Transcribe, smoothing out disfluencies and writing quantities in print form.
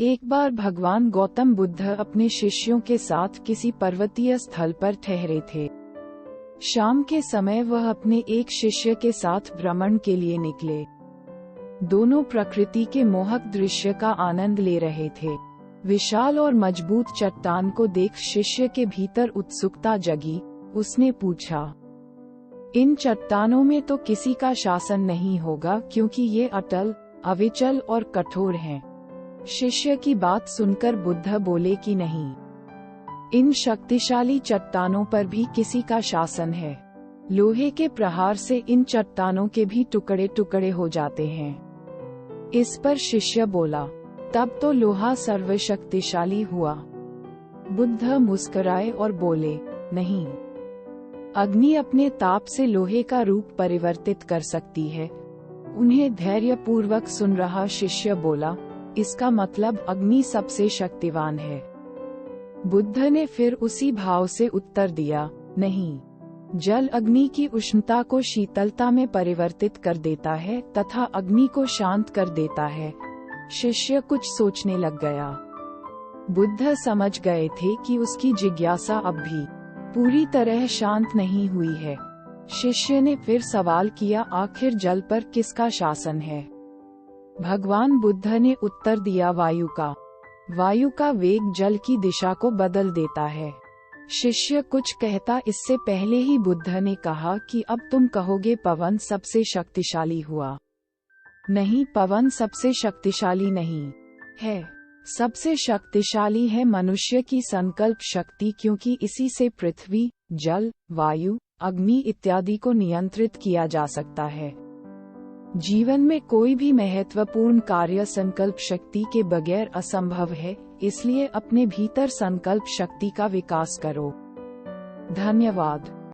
एक बार भगवान गौतम बुद्ध अपने शिष्यों के साथ किसी पर्वतीय स्थल पर ठहरे थे। शाम के समय वह अपने एक शिष्य के साथ भ्रमण के लिए निकले। दोनों प्रकृति के मोहक दृश्य का आनंद ले रहे थे। विशाल और मजबूत चट्टान को देख शिष्य के भीतर उत्सुकता जगी। उसने पूछा, इन चट्टानों में तो किसी का शासन नहीं होगा, क्योंकि ये अटल, अविचल और कठोर हैं। शिष्य की बात सुनकर बुद्ध बोले कि नहीं, इन शक्तिशाली चट्टानों पर भी किसी का शासन है। लोहे के प्रहार से इन चट्टानों के भी टुकड़े टुकड़े हो जाते हैं। इस पर शिष्य बोला, तब तो लोहा सर्वशक्तिशाली हुआ। बुद्ध मुस्कुराए और बोले, नहीं, अग्नि अपने ताप से लोहे का रूप परिवर्तित कर सकती है। उन्हें धैर्यपूर्वक सुन रहा शिष्य बोला, इसका मतलब अग्नि सबसे शक्तिवान है। बुद्ध ने फिर उसी भाव से उत्तर दिया, नहीं, जल अग्नि की उष्णता को शीतलता में परिवर्तित कर देता है तथा अग्नि को शांत कर देता है। शिष्य कुछ सोचने लग गया। बुद्ध समझ गए थे कि उसकी जिज्ञासा अब भी पूरी तरह शांत नहीं हुई है। शिष्य ने फिर सवाल किया, आखिर जल पर किसका शासन है? भगवान बुद्ध ने उत्तर दिया, वायु का। वायु का वेग जल की दिशा को बदल देता है। शिष्य कुछ कहता इससे पहले ही बुद्ध ने कहा कि अब तुम कहोगे पवन सबसे शक्तिशाली हुआ। नहीं, पवन सबसे शक्तिशाली नहीं है। सबसे शक्तिशाली है मनुष्य की संकल्प शक्ति, क्योंकि इसी से पृथ्वी, जल, वायु, अग्नि इत्यादि को नियंत्रित किया जा सकता है। जीवन में कोई भी महत्वपूर्ण कार्य संकल्प शक्ति के बगैर असंभव है, इसलिए अपने भीतर संकल्प शक्ति का विकास करो। धन्यवाद।